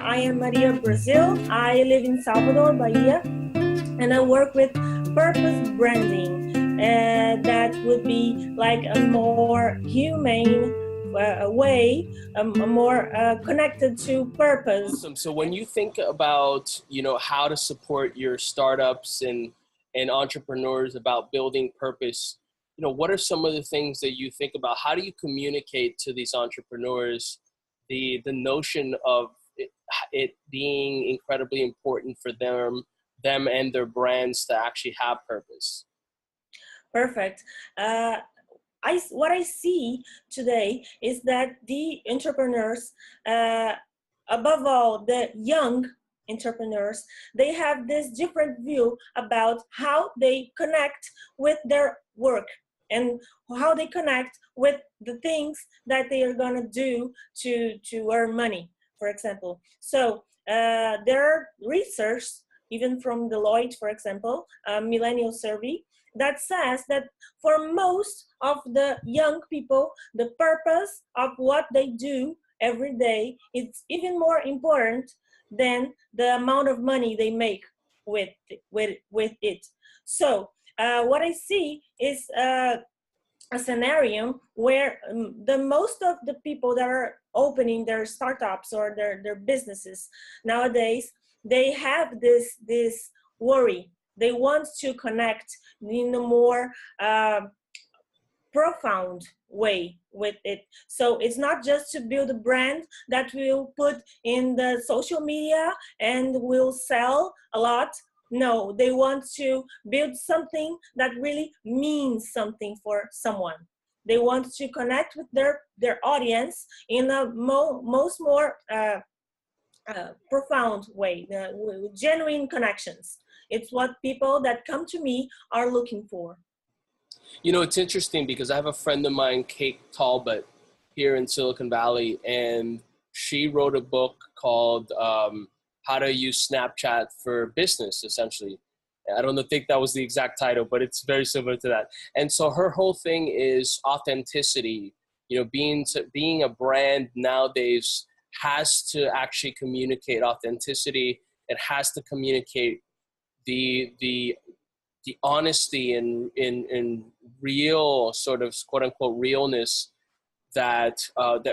I am Maria Brasil. I live in Salvador, Bahia, and I work with purpose branding. That would be like a more humane way, a more connected to purpose. Awesome. So when you think about, how to support your startups and entrepreneurs about building purpose, what are some of the things that you think about? How do you communicate to these entrepreneurs the notion of it being incredibly important for them and their brands to actually have purpose? Perfect. What I see today is that the entrepreneurs, above all the young entrepreneurs, they have this different view about how they connect with their work and how they connect with the things that they are going to do to earn money, for example. So there are research, even from Deloitte, for example, a millennial survey, that says that for most of the young people, the purpose of what they do every day is even more important than the amount of money they make with it. So what I see is a scenario where the most of the people that are opening their startups or their businesses nowadays, they have this worry. They want to connect in a more profound way with it. So it's not just to build a brand that will put in the social media and will sell a lot. No, they want to build something that really means something for someone. They want to connect with their audience in a most more profound way, genuine connections. It's what people that come to me are looking for. It's interesting because I have a friend of mine, Kate Talbot, here in Silicon Valley, and she wrote a book called How to Use Snapchat for Business, essentially. I don't think that was the exact title, but it's very similar to that. And so her whole thing is authenticity. Being a brand nowadays has to actually communicate authenticity. It has to communicate the honesty and real sort of quote unquote realness that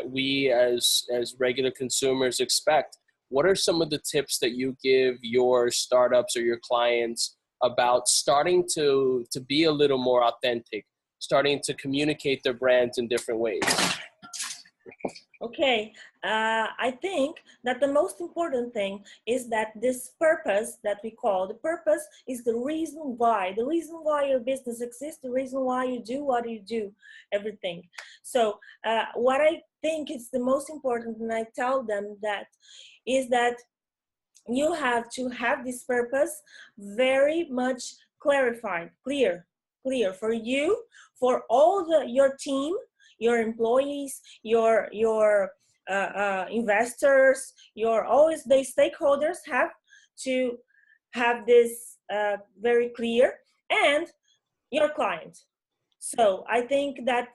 we as regular consumers expect. What are some of the tips that you give your startups or your clients about starting to be a little more authentic, starting to communicate their brands in different ways? Okay, I think that the most important thing is that this purpose that we call, the purpose is the reason why your business exists, the reason why you do what you do, everything. So what I think is the most important, and I tell them that, is that you have to have this purpose very much clarified, clear for you, for all your team, your employees, your investors, always the stakeholders have to have this very clear, and your client. So I think that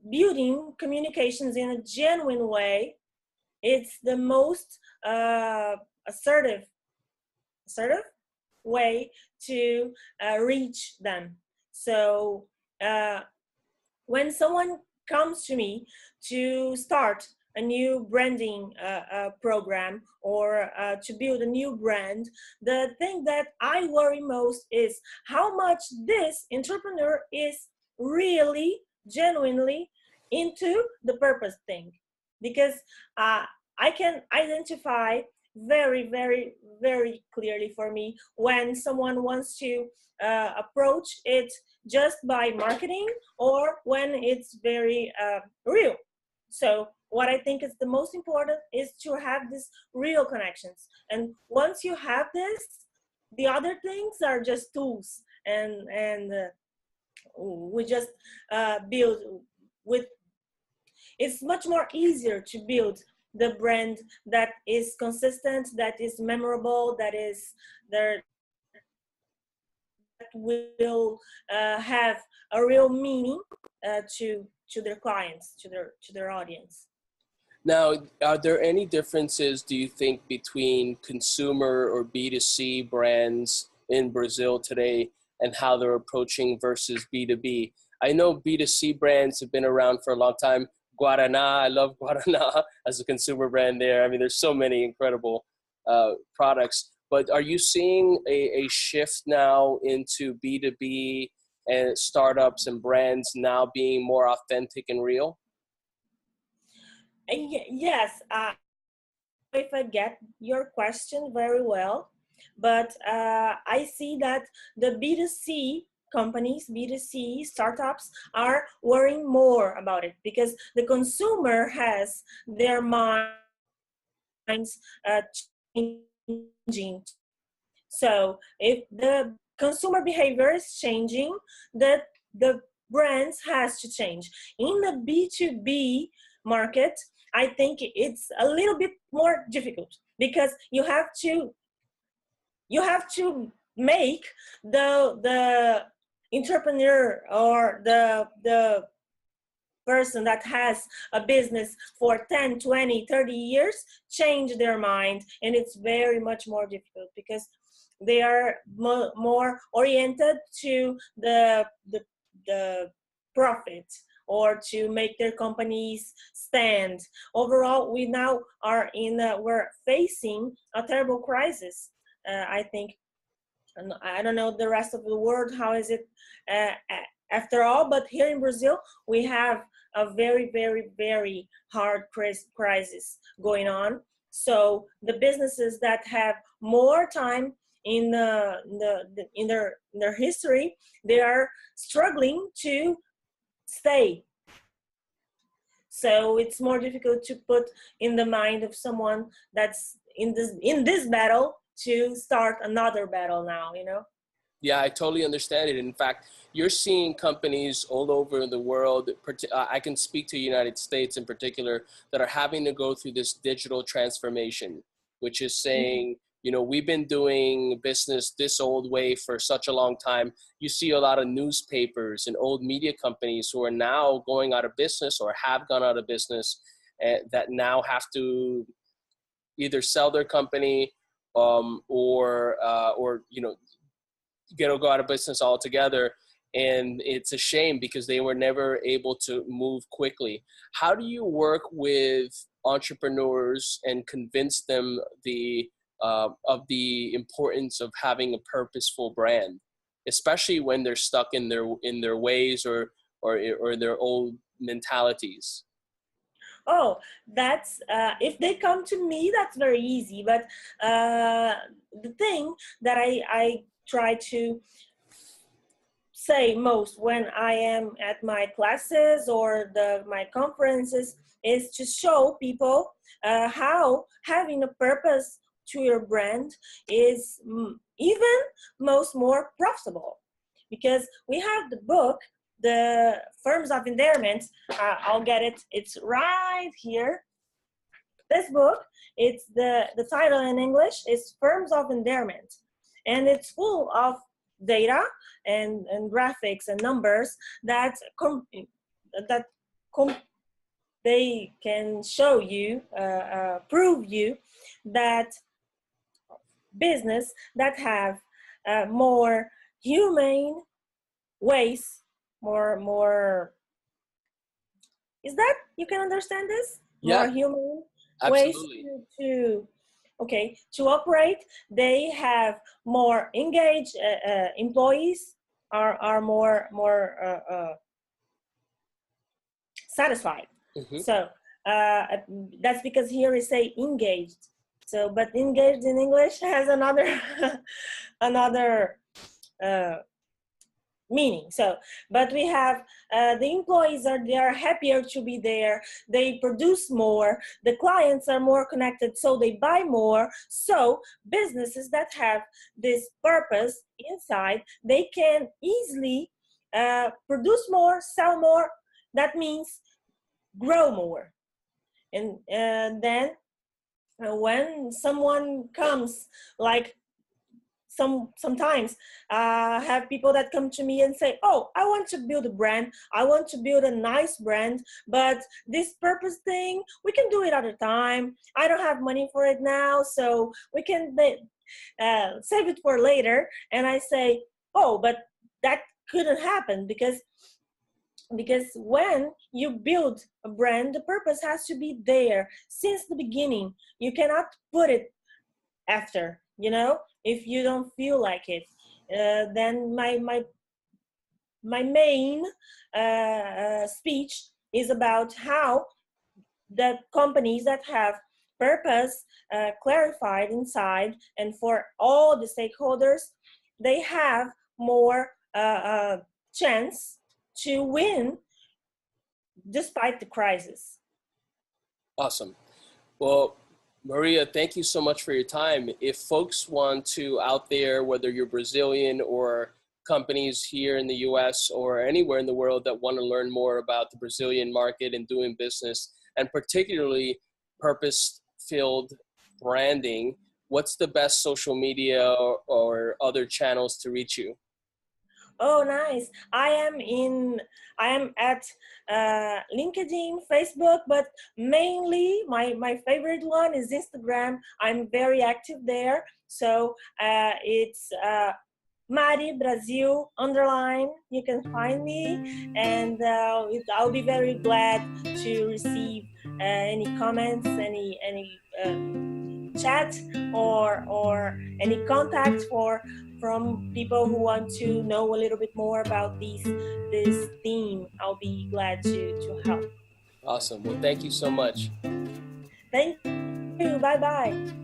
building communications in a genuine way, it's the most assertive way to reach them. So when someone comes to me to start a new branding program or to build a new brand, the thing that I worry most is how much this entrepreneur is really genuinely into the purpose thing. Because I can identify very, very, very clearly for me when someone wants to approach it just by marketing or when it's very real. So what I think is the most important is to have these real connections. And once you have this, the other things are just tools, and we just build with. It's much more easier to build the brand that is consistent, that is memorable, that is there, that will have a real meaning to their clients, to their audience. Now, are there any differences, do you think, between consumer or B2C brands in Brazil today and how they're approaching versus B2B? I know B2C brands have been around for a long time. Guaraná, I love Guaraná as a consumer brand there. I mean, there's so many incredible products. But are you seeing a shift now into B2B and startups and brands now being more authentic and real? Yes, if I get your question very well, but I see that the B2C companies, B2C startups are worrying more about it because the consumer has their minds changing. So if the consumer behavior is changing, the brands has to change. In the B2B market, I think it's a little bit more difficult because you have to make the entrepreneur or the person that has a business for 10, 20, 30 years change their mind, and it's very much more difficult because they are more oriented to the profit or to make their companies stand. Overall, we now are we're facing a terrible crisis. I think, and I don't know the rest of the world, how is it after all, but here in Brazil, we have a very, very, very hard crisis going on. So the businesses that have more time in their history, they are struggling to stay. So it's more difficult to put in the mind of someone that's in this battle to start another battle now, you know? Yeah, I totally understand it. In fact, you're seeing companies all over the world. I can speak to the United States in particular that are having to go through this digital transformation, which is saying, you know, we've been doing business this old way for such a long time. You see a lot of newspapers and old media companies who are now going out of business or have gone out of business that now have to either sell their company or you know, go out of business altogether. And it's a shame because they were never able to move quickly. How do you work with entrepreneurs and convince them of the importance of having a purposeful brand, especially when they're stuck in their ways or their old mentalities? Oh, that's if they come to me, that's very easy. But the thing that I try to say most when I am at my classes or my conferences is to show people how having a purpose to your brand is even most more profitable. Because we have the book, the Firms of Endearment. I'll get it. It's right here. This book, it's the title in English is Firms of Endearment, and it's full of data and graphics and numbers that they can show you, prove you that business that have more humane ways, more is that you can understand this? Yeah, More human ways absolutely. to operate. They have more engaged employees, are more satisfied. Mm-hmm. So that's because here we say engaged. So, but engaged in English has another another meaning. So, but we have the employees they are happier to be there. They produce more. The clients are more connected, so they buy more. So businesses that have this purpose inside, they can easily produce more, sell more. That means grow more. And then when someone comes like sometimes have people that come to me and say, oh, I want to build a brand, I want to build a nice brand, but this purpose thing, we can do it at a time, I don't have money for it now, so we can save it for later. And I say, oh, but that couldn't happen, because when you build a brand, the purpose has to be there since the beginning. You cannot put it after, if you don't feel like it. Then my main speech is about how the companies that have purpose clarified inside, and for all the stakeholders, they have more chance to win despite the crisis. Awesome. Well, Maria, thank you so much for your time. If folks want to out there, whether you're Brazilian or companies here in the US or anywhere in the world that want to learn more about the Brazilian market and doing business, and particularly purpose-filled branding, what's the best social media or other channels to reach you? Oh, nice. I am at LinkedIn, Facebook, but mainly my favorite one is Instagram. I'm very active there. So it's Maria Brasil _. You can find me, and I'll be very glad to receive any comments, any chat, or any contact from people who want to know a little bit more about this theme. I'll be glad to help. Awesome. Well, thank you so much. Thank you. Bye bye.